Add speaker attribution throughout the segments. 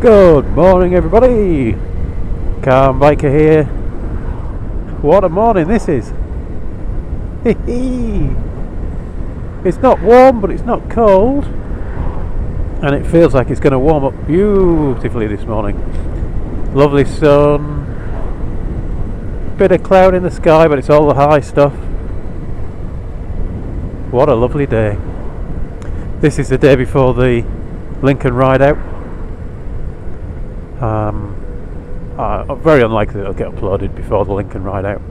Speaker 1: Good morning, everybody. Calm Biker here. What a morning this is. It's not warm, but it's not cold, and it feels like it's going to warm up beautifully this morning. Lovely sun, bit of cloud in the sky, but it's all the high stuff. What a lovely day. This is the day before the Lincoln ride out. Very unlikely that it'll get uploaded before the Lincoln ride out,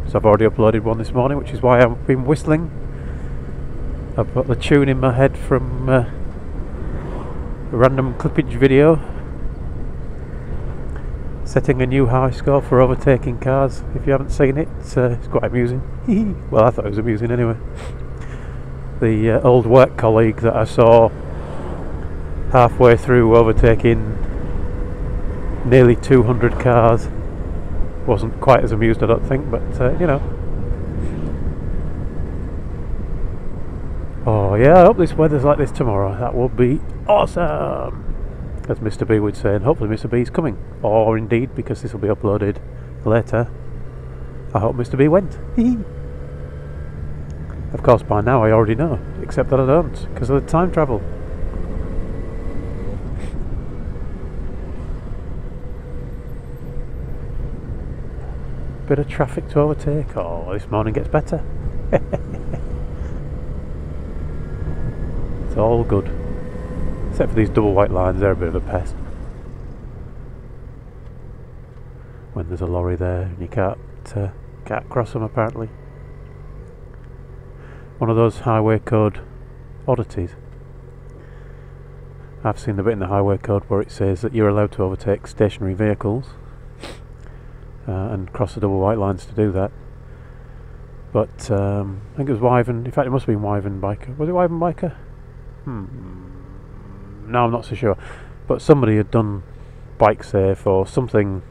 Speaker 1: so I've already uploaded one this morning, which is why I've been whistling. I've got the tune in my head from a random clippage video, setting a new high score for overtaking cars. If you haven't seen it, it's quite amusing. Well, I thought it was amusing anyway. The old work colleague that I saw halfway through overtaking nearly 200 cars wasn't quite as amused, I don't think, but you know. Oh yeah, I hope this weather's like this tomorrow. That would be awesome, as Mr. B would say, and hopefully Mr. B's coming, or indeed, because this will be uploaded later, I hope Mr. B went. Of course by now I already know, except that I don't, because of the time travel. Bit of traffic to overtake. Oh, this morning gets better. It's all good, except for these double white lines. They're a bit of a pest. When there's a lorry there and you can't cross them, apparently. One of those highway code oddities. I've seen the bit in the highway code where it says that you're allowed to overtake stationary vehicles and cross the double white lines to do that. But I think it was Wyvern. In fact, it must have been Wyvern Biker. Was it Wyvern Biker? No, I'm not so sure. But somebody had done bike safe or something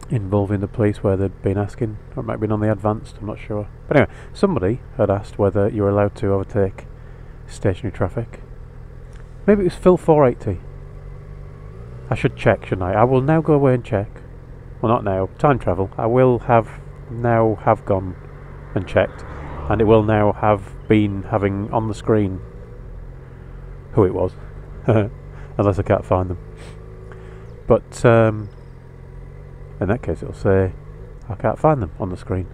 Speaker 1: involving the police where they'd been asking, or it might have been on the advanced, I'm not sure. But anyway, somebody had asked whether you were allowed to overtake stationary traffic. Maybe it was Phil 480. I should check, shouldn't I? I will now go away and check. Well, not now. Time travel. I will have gone and checked, and it will now have been having on the screen who it was, unless I can't find them. But in that case, it'll say I can't find them on the screen.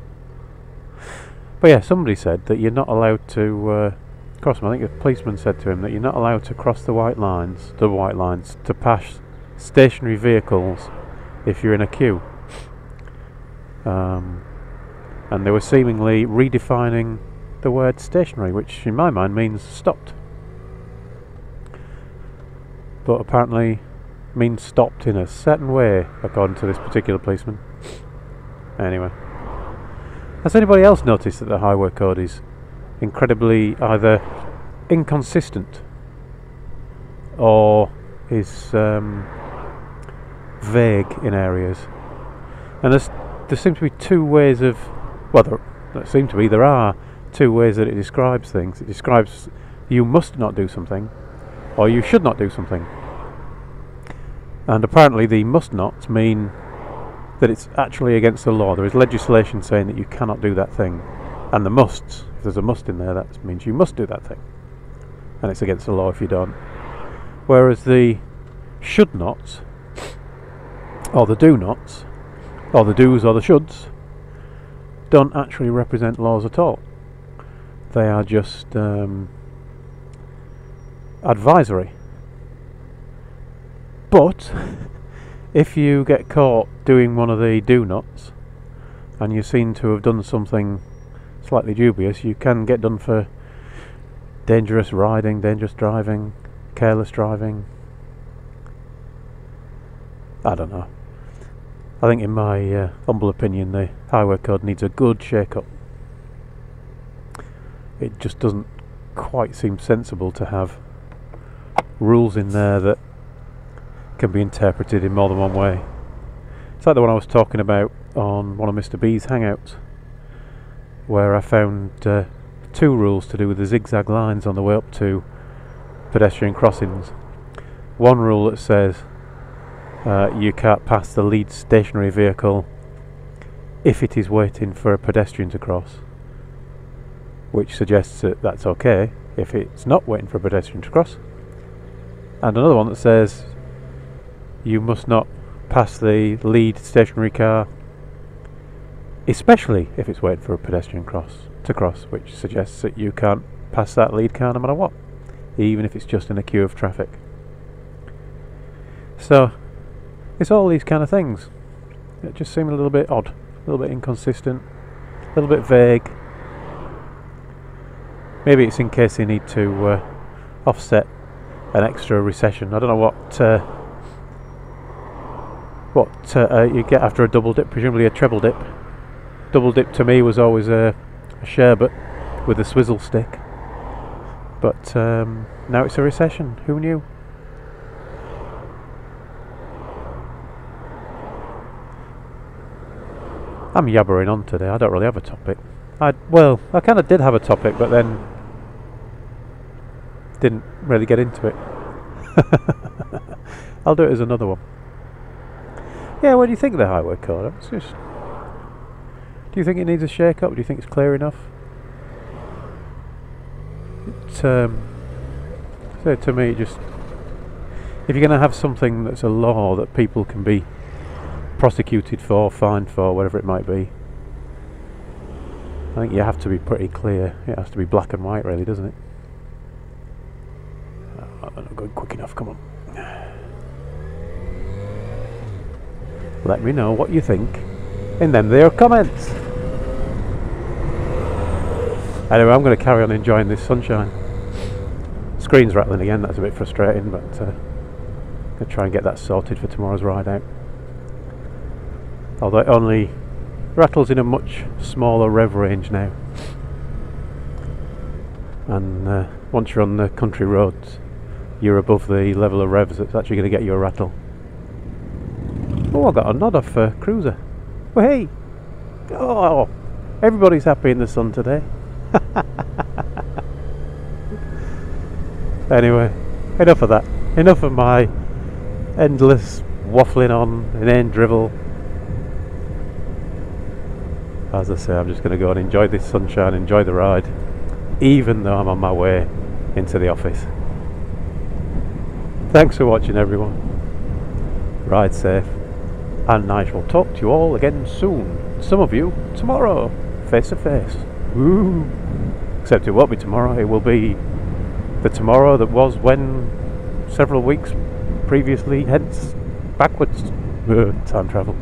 Speaker 1: But yeah, somebody said that you're not allowed to cross them. I think a policeman said to him that you're not allowed to cross the white lines, double white lines, to pass stationary vehicles if you're in a queue. And they were seemingly redefining the word stationary, which in my mind means stopped, but apparently means stopped in a certain way, according to this particular policeman. Anyway, has anybody else noticed that the highway code is incredibly either inconsistent or is vague in areas? And there seem to be two ways of, well, there are two ways that it describes things. It describes you must not do something, or you should not do something. And apparently the must nots mean that it's actually against the law. There is legislation saying that you cannot do that thing. And the musts, if there's a must in there, that means you must do that thing, and it's against the law if you don't. Whereas the should nots, or the do nots, or the do's or the shoulds, don't actually represent laws at all. They are just advisory. But if you get caught doing one of the do nots and you seem to have done something slightly dubious, you can get done for dangerous riding, dangerous driving, careless driving. I don't know. I think in my humble opinion the highway code needs a good shake-up. It just doesn't quite seem sensible to have rules in there that can be interpreted in more than one way. It's like the one I was talking about on one of Mr. B's hangouts, where I found two rules to do with the zigzag lines on the way up to pedestrian crossings. One rule that says you can't pass the lead stationary vehicle if it is waiting for a pedestrian to cross, which suggests that that's okay if it's not waiting for a pedestrian to cross. And another one that says you must not pass the lead stationary car, especially if it's waiting for a pedestrian to cross, which suggests that you can't pass that lead car no matter what, even if it's just in a queue of traffic. So it's all these kind of things that just seem a little bit odd, a little bit inconsistent, a little bit vague. Maybe it's in case they need to offset an extra recession. I don't know what you get after a double dip, presumably a treble dip. Double dip to me was always a sherbet with a swizzle stick, but now it's a recession. Who knew? I'm yabbering on today. I don't really have a topic. I kind of did have a topic, but then didn't really get into it. I'll do it as another one. Yeah, what do you think of the highway code? Do you think it needs a shake up? Do you think it's clear enough? So to me, just if you're going to have something that's a law that people can be prosecuted for, fined for, whatever it might be, I think you have to be pretty clear. It has to be black and white, really, doesn't it? I'm not going quick enough, come on. Let me know what you think in them there comments. Anyway, I'm going to carry on enjoying this sunshine. Screen's rattling again, that's a bit frustrating, but I'm going to try and get that sorted for tomorrow's ride out. Although it only rattles in a much smaller rev range now. And once you're on the country roads, you're above the level of revs that's actually going to get you a rattle. Oh, I got a nod off Cruiser. Well, hey! Oh, everybody's happy in the sun today. Anyway, enough of that. Enough of my endless waffling on, inane drivel. As I say, I'm just going to go and enjoy this sunshine, enjoy the ride, even though I'm on my way into the office. Thanks for watching, everyone. Ride safe, and I shall talk to you all again soon. Some of you tomorrow, face to face. Woo! Except it won't be tomorrow, it will be the tomorrow that was when several weeks previously, hence backwards. Time travel.